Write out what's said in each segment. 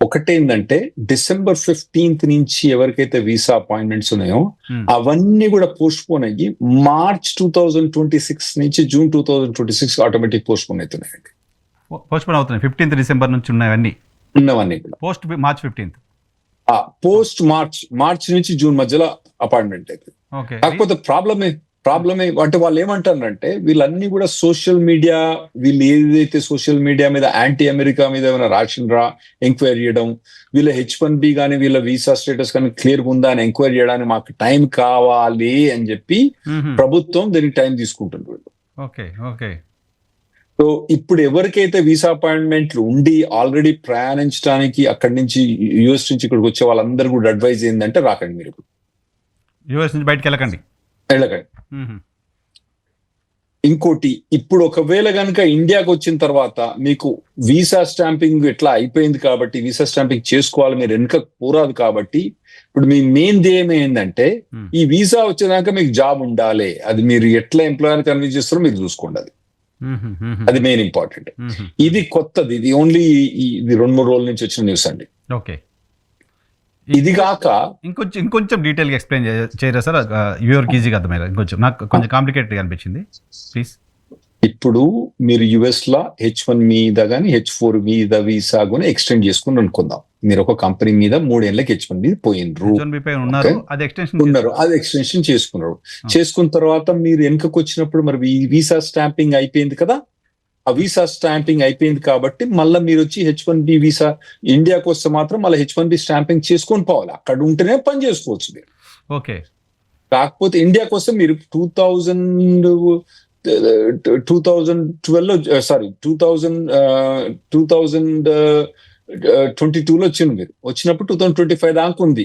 ఒకటేందంటే December 15th నుంచి ఎవరికైతే visa appointments ఉన్నాయో అవన్నీ కూడా పోస్ట్ పోన్ అయ్యి March 2026 నుంచి June 2026 ఆటోమేటిక్ పోస్ట్ పోన్ అవుతున్నాయండి. పోస్ట్ పోన్ అవుతున్నాయి. 15th December నుంచి ఉన్నవన్నీ కూడా post March 15th. Post March నుంచి జూన్ మధ్యలో అపాయింట్మెంట్ అవుతుంది. కాకపోతే ప్రాబ్లమే అంటే వాళ్ళు ఏమంటారంటే వీళ్ళన్నీ కూడా సోషల్ మీడియా, వీళ్ళు ఏదైతే సోషల్ మీడియా మీద యాంటీ అమెరికా మీద ఏమైనా రాసిండ్రా ఎంక్వైరీ చేయడం, వీళ్ళ H1B కానీ వీళ్ళ వీసా స్టేటస్ కానీ క్లియర్గా ఉందా అని ఎంక్వైరీ చేయడానికి మాకు టైం కావాలి అని చెప్పి ప్రభుత్వం దీనికి టైం తీసుకుంటుంది. సో ఇప్పుడు ఎవరికైతే వీసా అపాయింట్మెంట్లు ఉండి ఆల్రెడీ ప్రయాణించడానికి అక్కడి నుంచి యుఎస్ నుంచి ఇక్కడికి వచ్చే వాళ్ళందరూ కూడా అడ్వైజ్ ఏంటంటే రాకండి, మీరు యుఎస్ నుంచి బయటకు వెళ్ళకండి. ఇంకోటి, ఇప్పుడు ఒకవేళ కనుక ఇండియాకి వచ్చిన తర్వాత మీకు వీసా స్టాంపింగ్ ఎట్లా అయిపోయింది కాబట్టి వీసా స్టాంపింగ్ చేసుకోవాలి, మీరు వెనుక పోరాదు కాబట్టి ఇప్పుడు మీ మెయిన్ ధ్యేయం ఏంటంటే ఈ వీసా వచ్చేదాకా మీకు జాబ్ ఉండాలి. అది మీరు ఎట్లా ఎంప్లాయర్ కన్విన్స్ చేస్తారో మీరు చూసుకోండి. అది మెయిన్ ఇంపార్టెంట్. ఇది కొత్తది, ఇది ఓన్లీ ఇది 2-3 రోజుల నుంచి వచ్చిన న్యూస్ అండి. ఓకే, ఇది కాక ఇంకొంచెం డీటెయిల్ గా ఎక్స్ప్లెయిన్ చేయరా సార్? వ్యూవర్కి ఈజీగా అర్థమయ్యేలా. ఇంకొంచెం నాకు కొంచెం కాంప్లికేటెడ్ అనిపించింది, ప్లీజ్. ఇప్పుడు మీరు యుఎస్ లో H1 మీద కానీ H4 మీద వీసా కూడా ఎక్స్టెండ్ చేసుకుని అనుకుందాం. మీరు ఒక కంపెనీ మీద 3 ఏళ్ళకి H1 మీద పోయినరు, అది ఎక్స్టెన్షన్ చేసుకున్నారు. చేసుకున్న తర్వాత మీరు వెనుకకు వచ్చినప్పుడు మరి వీసా స్టాంపింగ్ అయిపోయింది కదా, ఆ వీసా స్టాంపింగ్ అయిపోయింది కాబట్టి మళ్ళీ మీరు వచ్చి H1B వీసా ఇండియాకి వస్తే మాత్రం మళ్ళీ H1B స్టాంపింగ్ చేసుకొని పోవాలి. అక్కడ ఉంటేనే పని చేసుకోవచ్చు మీరు. ఓకే, కాకపోతే ఇండియాకి వస్తే మీరు 2022లో వచ్చింది. మీరు వచ్చినప్పుడు 2025 దాకా ఉంది,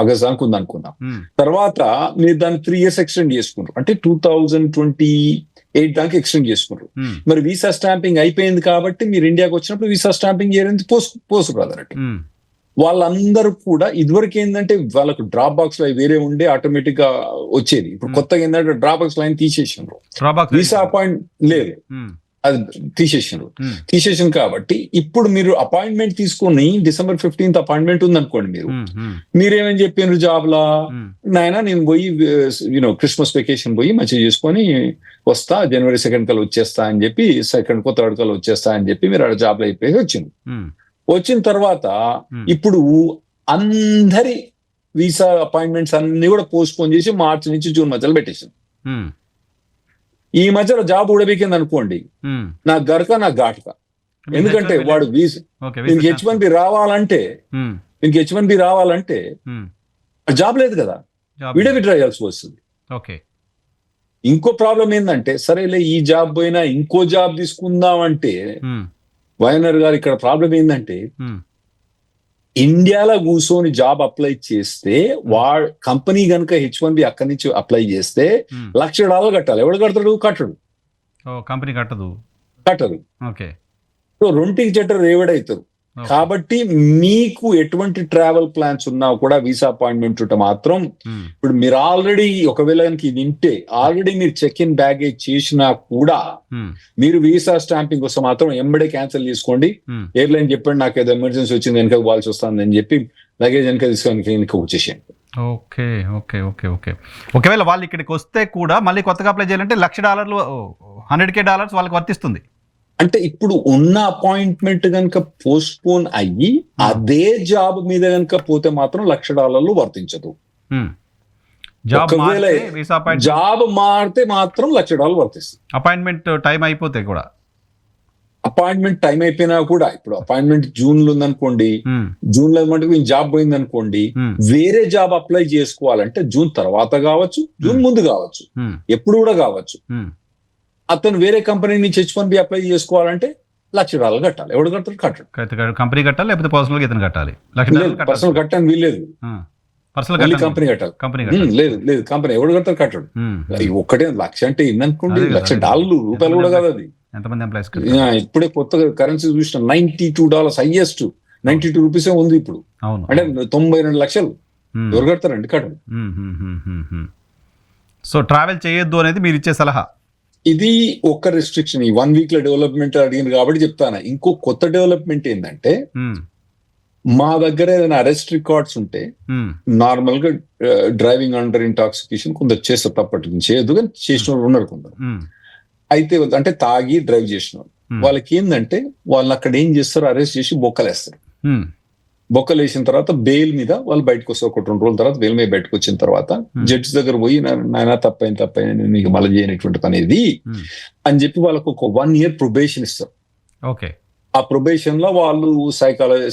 ఆగస్ట్ దాకా ఉంది అనుకున్నాం. తర్వాత మీరు దాన్ని 3 years ఎక్స్టెండ్ చేసుకున్నారు, అంటే 2028 దాకా ఎక్స్టెండ్ చేసుకున్నారు. మరి వీసా స్టాంపింగ్ అయిపోయింది కాబట్టి మీరు ఇండియాకి వచ్చినప్పుడు వీసా స్టాంపింగ్ చేయడానికి పోస్ట్ అన్నట్టు. వాళ్ళందరూ కూడా ఇదివరకు ఏంటంటే వాళ్ళకు డ్రాప్ బాక్స్ లైన్ వేరే ఉండే ఆటోమేటిక్ గా వచ్చేది. ఇప్పుడు కొత్తగా ఏంటంటే డ్రాప్ బాక్స్ లైన్ తీసేసినారు, వీసా అపాయింట్ లేదు, అది తీసేసాను కాబట్టి ఇప్పుడు మీరు అపాయింట్మెంట్ తీసుకుని December 15th అపాయింట్మెంట్ ఉంది అనుకోండి, మీరేమని చెప్పారు జాబ్ లా, నాయన నేను పోయి క్రిస్మస్ వెకేషన్ పోయి మంచిగా చేసుకొని వస్తా, January 2nd కల్లా వచ్చేస్తా అని చెప్పి, 2nd కో 3rd కల్లా వచ్చేస్తా అని చెప్పి మీరు ఆ జాబ్ లో అయిపోయి వచ్చిన తర్వాత ఇప్పుడు అందరి వీసా అపాయింట్మెంట్స్ అన్ని కూడా పోస్ట్ పోన్ చేసి మార్చి నుంచి జూన్ మధ్యలో పెట్టేసాను. ఈ మధ్యలో జాబ్ ఊడబీకింది అనుకోండి, నా గరక నా ఘాటుక. ఎందుకంటే వాడు దీనికి H1B రావాలంటే జాబ్ లేదు కదా, వీడే విత్డ్రా చేయాల్సి వస్తుంది. ఇంకో ప్రాబ్లం ఏంటంటే సరేలే ఈ జాబ్ పోయినా ఇంకో జాబ్ తీసుకుందామంటే వైఎన్ఆర్ గారు ఇక్కడ ప్రాబ్లం ఏంటంటే ఇండియాలో కూర్చొని జాబ్ అప్లై చేస్తే కంపెనీ కనుక H1B అక్కడి నుంచి అప్లై చేస్తే $1,00,000 కట్టాలి. ఎవడు కడతాడు? కంపెనీ కట్టదు. సో రెంటికి చెట్టర్ రేవడవుతారు. కాబట్టి మీకు ఎటువంటి ట్రావెల్ ప్లాన్స్ ఉన్నా కూడా వీసా అపాయింట్మెంట్ ఉంటే మాత్రం ఇప్పుడు మీరు ఆల్రెడీ ఒకవేళ ఇది ఆల్రెడీ మీరు చెక్ ఇన్ బ్యాగేజ్ చేసినా కూడా మీరు వీసా స్టాంపింగ్ వస్తే మాత్రం ఎంబడే క్యాన్సిల్ చేసుకోండి. ఎయిర్లైన్ చెప్పండి నాకు ఏదో ఎమర్జెన్సీ వచ్చింది వెనక పోవాల్సి వస్తుంది అని చెప్పి లగేజ్ వెనక తీసుకొని వచ్చేసేయండి. ఓకే, ఒకవేళ వాళ్ళు ఇక్కడికి వస్తే కూడా మళ్ళీ కొత్తగా అప్లై చేయాలంటే $1,00,000 $100,000 వాళ్ళకి వర్తిస్తుంది. అంటే ఇప్పుడు ఉన్న అపాయింట్మెంట్ కనుక పోస్ట్ పోన్ అయ్యి అదే జాబ్ మీద కనుక పోతే మాత్రం $1,00,000 వర్తించదు. జాబ్ మారితే మాత్రం $1,00,000 వర్తిస్తుంది. అపాయింట్మెంట్ టైం అయిపోతే కూడా, అపాయింట్మెంట్ టైం అయిపోయినా కూడా, ఇప్పుడు అపాయింట్మెంట్ జూన్ లో ఉందనుకోండి, జూన్ లో మటుకు జాబ్ పోయింది అనుకోండి, వేరే జాబ్ అప్లై చేసుకోవాలంటే జూన్ తర్వాత కావచ్చు, జూన్ ముందు కావచ్చు, ఎప్పుడు కూడా కావచ్చు. అతను వేరే కంపెనీ నుంచి H1B అప్లై చేసుకోవాలంటే $1,00,000 కట్టాలి. ఎవడు కట్టాడు? కంపెనీ కట్టాలి, లేకపోతే పర్సనల్ గా ఇతను కట్టాలి. పర్సనల్ కట్టని వీల్లేదు, కంపెనీ కట్టాలి. లేదు కంపెనీ ఎవడు కట్టాడు. ఒక్కటే $1,00,000 అంటే ఎన్ననుకోండి, $1,00,000 కూడా కాదు అది. ఎంతమంది ఎంప్లాయీస్? ఇప్పుడే కొత్తగా కరెన్సీ చూసిన $92 హైయెస్ట్ ₹92 ఉంది ఇప్పుడు. అంటే 92 లక్షలు ఎవరు కడతారండి? కట్టడు. సో ట్రావెల్ చేయొద్దు అనేది మీరు ఇచ్చే సలహా? ఇది ఒక రెస్ట్రిక్షన్. ఈ 1 week లో డెవలప్మెంట్ అడిగింది కాబట్టి చెప్తాను. ఇంకో కొత్త డెవలప్మెంట్ ఏంటంటే మా దగ్గర ఏదైనా అరెస్ట్ రికార్డ్స్ ఉంటే నార్మల్ గా డ్రైవింగ్ అండర్ ఇంటాక్సికేషన్ కొందరు చేస్తారు, తప్పటి చేయదు కానీ చేసిన వాళ్ళు ఉన్నారు కొందరు. అయితే అంటే తాగి డ్రైవ్ చేసిన వాళ్ళకి ఏంటంటే వాళ్ళు అక్కడ ఏం చేస్తారు, అరెస్ట్ చేసి బొక్కలేస్తారు. బొక్కలు వేసిన తర్వాత బెయిల్ మీద వాళ్ళు బయటకు వస్తారు. ఒక 2 రోజుల తర్వాత బెయిల్ మీద బయటకు వచ్చిన తర్వాత జడ్జి దగ్గర పోయి నాయన తప్పైన నేను మీకు మళ్ళీ చేయనటువంటి పని ఇది అని చెప్పి వాళ్ళకు ఒక 1 year ప్రొబేషన్ ఇస్తారు. ఓకే. ఆ ప్రొబేషన్ లో వాళ్ళు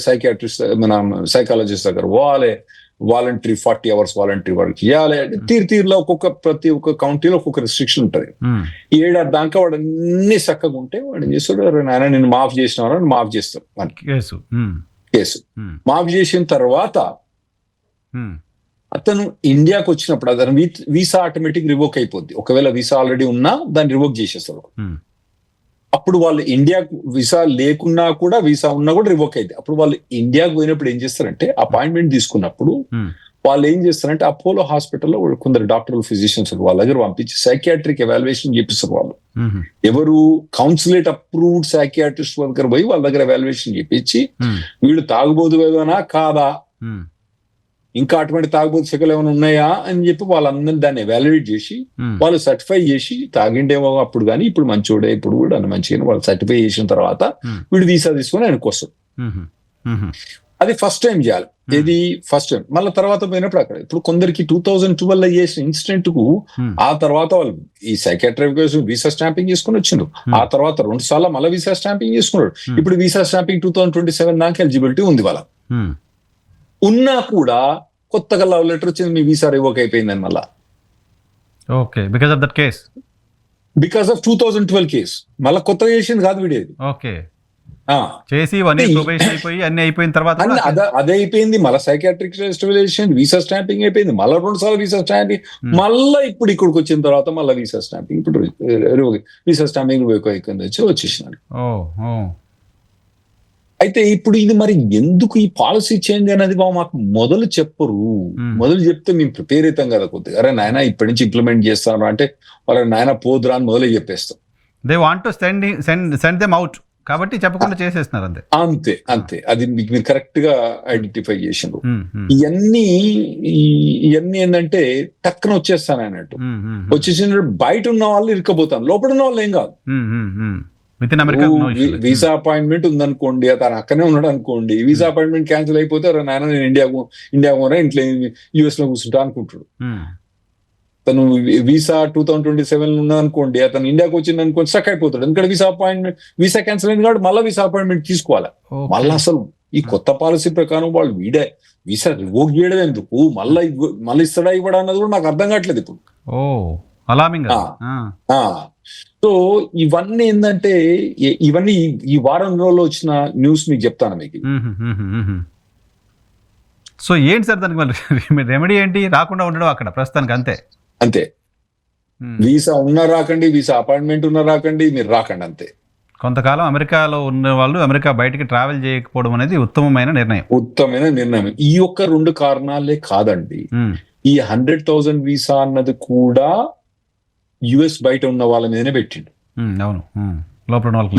సైకియాట్రిస్ట్ మన సైకాలజిస్ట్ దగ్గర పోవాలి, వాలంటరీ 40 hours వాలంటరీ వర్క్ చేయాలి. తీరులో ప్రతి ఒక్క కౌంటీలో ఒక్కొక్క రిస్ట్రిక్షన్ ఉంటుంది. 7 దాకా వాడు అన్ని చక్కగా ఉంటే వాడు ఏం చేస్తాడు, నాయన నేను మాఫ్ చేసినారా మాఫ్ చేస్తాడు కేసు. మాఫ్ చేసిన తర్వాత అతను ఇండియాకి వచ్చినప్పుడు అతను వీసా ఆటోమేటిక్ రివోక్ అయిపోద్ది. ఒకవేళ వీసా ఆల్రెడీ ఉన్నా దాన్ని రివోక్ చేసేస్తారు. అప్పుడు వాళ్ళు ఇండియాకు వీసా లేకున్నా కూడా వీసా ఉన్నా కూడా రివోక్ అయింది. అప్పుడు వాళ్ళు ఇండియాకు పోయినప్పుడు ఏం చేస్తారంటే అపాయింట్మెంట్ తీసుకున్నప్పుడు వాళ్ళు ఏం చేస్తారంటే అపోలో హాస్పిటల్లో కొందరు డాక్టర్లు ఫిజిషియన్స్ వాళ్ళ దగ్గర పంపించి సైకియాట్రిక్ ఎవాల్యుయేషన్ చేపిస్తారు. వాళ్ళు ఎవరు కౌన్సిలేట్ అప్రూవ్డ్ సైకియాట్రిస్ట్ దగ్గర పోయి వాళ్ళ దగ్గర ఎవాల్యుయేషన్ చేపించి వీళ్ళు తాగుబోతునా కాదా, ఇంకా అటువంటి తాగుబోతు శకలు ఏమైనా ఉన్నాయా అని చెప్పి వాళ్ళందరినీ దాన్ని ఎవాల్యుయేట్ చేసి వాళ్ళు సర్టిఫై చేసి తాగిండేమో అప్పుడు కానీ ఇప్పుడు మంచోడే ఇప్పుడు కూడా అని మంచిగా వాళ్ళు సర్టిఫై చేసిన తర్వాత వీడు వీసా తీసుకొని ఆయనకు వస్తాడు. అది ఫస్ట్ టైం చేయాలి. ఇది ఫస్ట్ టైం. మళ్ళీ తర్వాత పోయినప్పుడు అక్కడ ఇప్పుడు కొందరికి 2012 చేసిన ఇన్సిడెంట్ కు ఆ తర్వాత వాళ్ళు ఈ సైకాట్రిక్ వీసా స్టాంపింగ్ చేసుకుని వచ్చిండ్రు. ఆ తర్వాత 2 సార్లు మళ్ళీ వీసా స్టాంపింగ్ చేసుకున్నాడు. ఇప్పుడు వీసా స్టాంపింగ్ 2027 దాకా ఎలిజిబిలిటీ ఉంది వాళ్ళ. ఉన్నా కూడా కొత్తగా లవ్ లెటర్ వచ్చింది, మీ వీసా రివోక్ అయిపోయిందని మళ్ళా. Okay, because of that case, because of 2012 case. మళ్ళీ కొత్తగా చేసింది కాదు వీడేది. ఓకే, చేసి అయిపోయి అన్ని అయిపోయిన తర్వాత అదే అయిపోయింది. మళ్ళీ సైకాట్రిక్ స్టెబిలైజేషన్, వీసా స్టాంపింగ్ అయిపోయింది. మళ్ళీ 2 సార్లు వీసా స్టాంపింగ్, మళ్ళీ ఇప్పుడు ఇక్కడికి వచ్చిన తర్వాత మళ్ళీ వీసా స్టాంపింగ్, ఇప్పుడు వీసా స్టాంపింగ్ వచ్చేసినాడు. అయితే ఇప్పుడు ఇది మరి ఎందుకు ఈ పాలసీ చేంజ్ అనేది మాకు మొదలు చెప్పరు. మొదలు చెప్తే మేము ప్రిపేర్ అవుతాం కదా కొద్దిగా, అరే నాయన ఇప్పటి నుంచి ఇంప్లిమెంట్ చేస్తాను అంటే వాళ్ళ నాయన పోదురా అని మొదలే చెప్పేస్తాం. They want to send them out కాబట్టి చెప్పకుండా చేసేస్తున్నారు అంతే. అంతే అది మీరు కరెక్ట్ గా ఐడెంటిఫై చేసిండ్రు. ఇవన్నీ ఏంటంటే టక్కన వచ్చేస్తాను అన్నట్టు. వచ్చేసిన బయట ఉన్న వాళ్ళు ఇరుక్కపోతాను, లోపల ఉన్న వాళ్ళు ఏం కాదు. వీసా అపాయింట్మెంట్ ఉందనుకోండి, అతను అక్కనే ఉన్నాడు అనుకోండి, వీసా అపాయింట్మెంట్ క్యాన్సిల్ అయిపోతే నాయన నేను ఇండియా పోనా ఇంట్లో యుఎస్ లో కూర్చుంటా అనుకుంటాడు. తను వీసా 2027 ఉన్నదనుకోండి, అతను ఇండియాకి వచ్చింది అనుకోండి స్టక్ అయిపోతాడు. ఎందుకంటే వీసా క్యాన్సిల్ అయింది కాబట్టి మళ్ళీ వీసా అపాయింట్మెంట్ తీసుకోవాలి. మళ్ళీ అసలు ఈ కొత్త పాలసీ ప్రకారం వాళ్ళు వీసా రివోక్ చేయడం ఎందుకు, మళ్ళీ ఇస్తాడా ఇవ్వడా అన్నది కూడా నాకు అర్థం కావట్లేదు ఇప్పుడు. సో ఇవన్నీ ఏంటంటే ఇవన్నీ ఈ వారం రోజుల్లో వచ్చిన న్యూస్ మీకు చెప్తాను మీకు. సో ఏంటి సార్ దానికి రెమెడీ ఏంటి? రాకుండా ఉండడం అక్కడ ప్రస్తుతానికి అంతే. వీసా ఉన్నా రాకండి, వీసా అపాయింట్మెంట్ ఉన్నా రాకండి, మీరు రాకండి అంతే. కొంతకాలం అమెరికాలో ఉన్న వాళ్ళు అమెరికా బయటికి ట్రావెల్ చేయకపోవడం అనేది ఉత్తమమైన నిర్ణయం. ఈ యొక్క 2 కారణాలే కాదండి. ఈ 100,000 వీసా అన్నది కూడా యుఎస్ బయట ఉన్న వాళ్ళ మీదనే పెట్టిండు.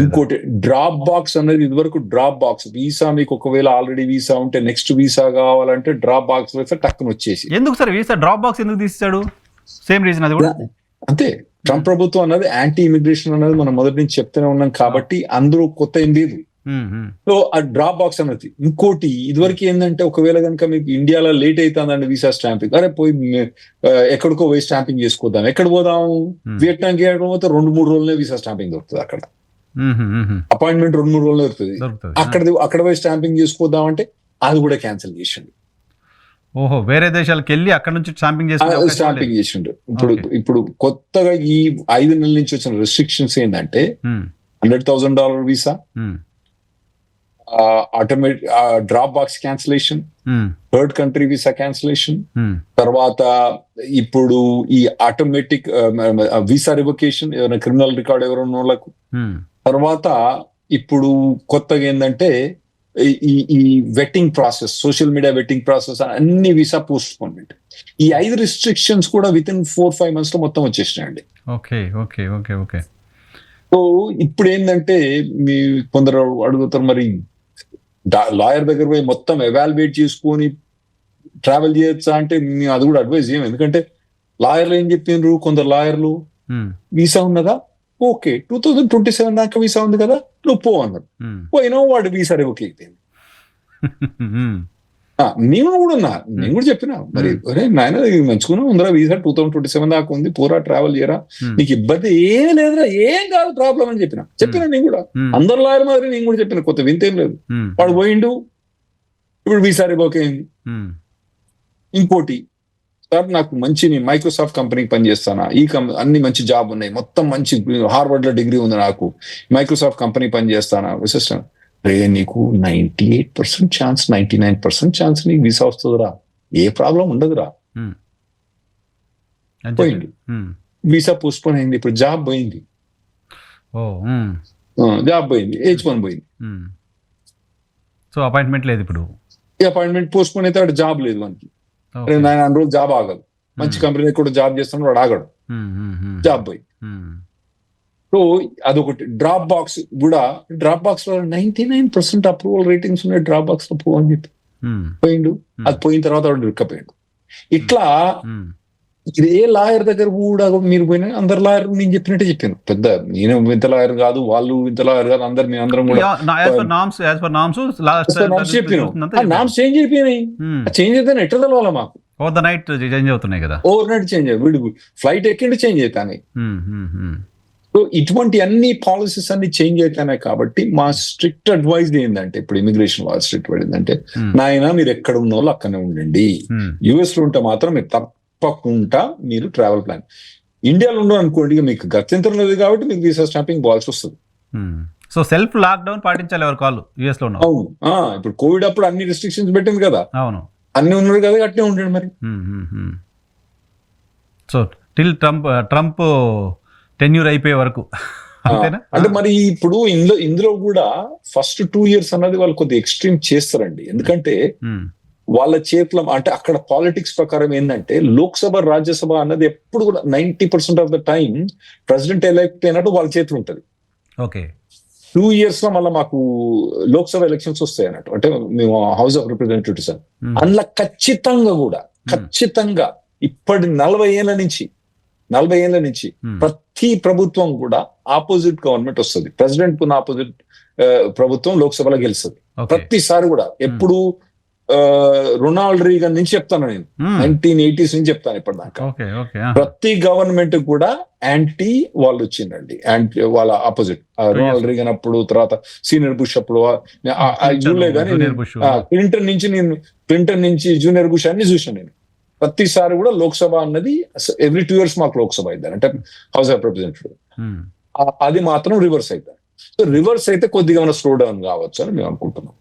ఇంకోటి డ్రాప్ బాక్స్ అనేది, ఇదివరకు డ్రాప్ బాక్స్ వీసా మీకు ఒకవేళ ఆల్రెడీ వీసా ఉంటే నెక్స్ట్ వీసా కావాలంటే డ్రాప్ బాక్స్ వేస్తే టక్కున వచ్చేసి. ఎందుకు సార్ వీసా డ్రాప్ బాక్స్ ఎందుకు తీసాడు? సేమ్ రీజన్ అది కూడా అంతే. ట్రంప్ ప్రభుత్వం అన్నది యాంటీ ఇమిగ్రేషన్ అనేది మనం మొదటి నుంచి చెప్తూనే ఉన్నాం కాబట్టి అందరూ కొత్త ఏం లేదు. సో ఆ డ్రాప్ బాక్స్ అన్నది. ఇంకోటి ఇదివరకు ఏంటంటే ఒకవేళ కనుక మీకు ఇండియాలో లేట్ అవుతుందండి వీసా స్టాంపింగ్, అరే పోయి ఎక్కడికో పోయి స్టాంపింగ్ చేసుకోద్దాం, ఎక్కడ పోదాం వియట్నాంకి పోతే 2-3 రోజులనే వీసా స్టాంపింగ్ దొరుకుతుంది. అక్కడ అపాయింట్మెంట్ 2-3 రోజులు దొరుకుతుంది. అక్కడ పోయి స్టాంపింగ్ చేసుకోద్దాం అంటే అది కూడా క్యాన్సిల్ చేసిండు. ఓహో, వేరే దేశాలకు వెళ్ళి అక్కడ నుంచి స్టాంపింగ్ చేసిండు. ఇప్పుడు కొత్తగా ఈ 5 నెలల నుంచి వచ్చిన రెస్ట్రిక్షన్స్ ఏంటంటే $100,000 visa, automatic drop box cancellation, third country visa cancellation, తర్వాత ఇప్పుడు ఈ ఆటోమేటిక్ వీసా రివొకేషన్ ఏమైనా క్రిమినల్ రికార్డ్ ఎవరైనా వాళ్ళకు, తర్వాత ఇప్పుడు కొత్తగా ఏంటంటే ఈ vetting process, social media vetting process అన్ని వీసా పోస్ట్ పోన్మెంట్. ఈ 5 రిస్ట్రిక్షన్స్ కూడా విత్ ఇన్ 4-5 months లో మొత్తం వచ్చేసినాయండి. Okay okay okay okay so ఇప్పుడు ఏంటంటే మీ కొందరు అడుగుతారు మరి లాయర్ దగ్గర పోయి మొత్తం ఎవాల్యుయేట్ చేసుకొని ట్రావెల్ చేయొచ్చా అంటే మేము అది కూడా అడ్వైజ్ చేయం. ఎందుకంటే లాయర్లు ఏం చెప్పిండ్రు, కొందరు లాయర్లు వీసా ఉన్నదా, ఓకే 2027 దాకా వీసా ఉంది కదా నువ్వు పో అన్నారు. పోయినా వాడు వీసా రివోక్ అయిపోయింది. నేను కూడా ఉన్నా, నేను కూడా చెప్పినా మరి అరే నాయన మంచుకున్నా ఉందిరా వీసా 2027 దాకా ఉంది, పూరా ట్రావెల్ చేయరా, నీకు ఇబ్బంది ఏం లేదురా, ఏం కాదు ప్రాబ్లం అని చెప్పినా నేను కూడా. అందరు లాయర్ మాదిరి నేను కూడా చెప్పిన, కొత్త వింతేం లేదు. వాడు పోయిండు, ఇప్పుడు వీసా రివోక్ అయింది. ఇంకోటి సార్ నాకు మంచి మైక్రోసాఫ్ట్ కంపెనీకి పనిచేస్తానా, అన్ని మంచి జాబ్ ఉన్నాయి, మొత్తం మంచి హార్వర్డ్ లో డిగ్రీ ఉంది, నాకు మైక్రోసాఫ్ట్ కంపెనీ పనిచేస్తానా విశిష్టం. రే నీకు 98% ఛాన్స్ 99% ఛాన్స్ నీకు వీసా వస్తుందిరా, ఏ ప్రాబ్లం ఉండదురా. పోయింది, వీసా పోస్ట్పోన్ అయింది, ఇప్పుడు జాబ్ పోయింది, జాబ్ పోయింది, H1 పోయింది. సో అపాయింట్మెంట్ లేదు, ఇప్పుడు ఈ అపాయింట్మెంట్ పోస్ట్పోన్ అయితే వాడు జాబ్ లేదు మనకి. నేను అన్ని రోజులు జాబ్ ఆగదు, మంచి కంపెనీ కూడా జాబ్ చేస్తాను, వాడు ఆగడు, జాబ్ పోయి. సో అదొకటి. డ్రాప్ బాక్స్ కూడా, డ్రాప్ బాక్స్ లో 99% అప్రూవల్ రేటింగ్స్ ఉన్నాయి, డ్రాప్ బాక్స్ లో పో అని చెప్పి పోయిండు. అది పోయిన తర్వాత వాడు రిక్కపోయాడు. ఇట్లా ఇది ఏ లాయర్ దగ్గర కూడా మీరు పోయినా అందరు లాయర్ నేను చెప్పినట్టే చెప్పాను. పెద్ద నేను ఇంత లాయర్ కాదు, వాళ్ళు ఇంత లాయర్ కాదు, మేము అందరం కూడా నామ్స్ చేంజ్ అయిపోయినాయి. చేంజ్ అయితే ఎట్లా తెలవాలా మాకు, ఓవర్ ద నైట్ చేంజ్ అవుతున్నాయి కదా, ఓవర్ నైట్ చేంజ్ అయ్యి వీడు ఫ్లైట్ ఎక్కిండి చేంజ్ అవుతాయి. సో ఇటువంటి అన్ని పాలసీస్ అన్ని చేంజ్ అవుతాయి. కాబట్టి మా స్ట్రిక్ట్ అడ్వైజ్ ఏంటంటే, ఇప్పుడు ఇమిగ్రేషన్ వాళ్ళు స్ట్రిక్ట్ పడిందంటే, నాయన మీరు ఎక్కడ ఉన్న వాళ్ళు అక్కడనే ఉండండి, యుఎస్ లో ఉంటే మాత్రం మీరు తప్పకుండా మీరు ట్రావెల్ ప్లాన్. ఇండియాలో ఉండవు అనుకోండి, మీకు గత్యంతరం లేదు కాబట్టి మీకు వీసా స్టాంపింగ్ పోవాల్సి వస్తుంది. సో సెల్ఫ్ లాక్డౌన్ పాటించాలి ఎవరు కాళ్ళు యుఎస్ లో. అవును, ఇప్పుడు కోవిడ్ అప్పుడు అన్ని రెస్ట్రిక్షన్స్ పెట్టింది కదా, అవును అన్ని ఉన్నాడు కదా, అట్నే ఉంటాడు మరి. సో టిల్ ట్రంప్ టెన్యూర్ అయిపోయే వరకు అంతేనా? అంటే మరి ఇప్పుడు ఇందులో కూడా ఫస్ట్ 2 years అన్నది వాళ్ళు కొద్దిగా ఎక్స్ట్రీమ్ చేస్తారండి. ఎందుకంటే వాళ్ళ చేతిలో అంటే అక్కడ పాలిటిక్స్ ప్రకారం ఏంటంటే, లోక్సభ రాజ్యసభ అన్నది ఎప్పుడు కూడా 90% of the time president elect అయినట్టు వాళ్ళ చేతిలో ఉంటది. ఓకే, 2 years లో మళ్ళీ మాకు లోక్సభ ఎలక్షన్స్ వస్తాయి అన్నట్టు, అంటే మేము హౌస్ ఆఫ్ రిప్రజెంటేటివ్స్ అని. అందులో ఖచ్చితంగా ఇప్పటి 40 ఏళ్ల నుంచి ప్రతి ప్రభుత్వం కూడా ఆపోజిట్ గవర్నమెంట్ వస్తుంది, ప్రెసిడెంట్ కు ఆపోజిట్ ప్రభుత్వం లోక్సభలో గెలుస్తుంది ప్రతిసారి కూడా. ఎప్పుడు రొనాల్డ్ రీగన్ నుంచి చెప్తాను నేను, 1980s నుంచి చెప్తాను ఇప్పటిదాకా. ప్రతి గవర్నమెంట్ కూడా యాంటీ వాళ్ళు వచ్చిందండి, యాంటీ వాళ్ళ ఆపోజిట్. రొనాల్డ్ రీగన్ అప్పుడు, తర్వాత సీనియర్ బుష్ అప్పుడు చూడలే కానీ, క్లింటన్ నుంచి జూనియర్ బుష్ అన్ని చూసాను నేను. ప్రతిసారి కూడా లోక్సభ అన్నది ఎవ్రీ 2 years మాకు లోక్సభ అవుతారు, అంటే హౌస్ ఆఫ్ రిప్రజెంటేటివ్. అది మాత్రం రివర్స్ అవుతారు. సో రివర్స్ అయితే కొద్దిగా స్లో డౌన్ కావచ్చు అని మేము అనుకుంటున్నాం.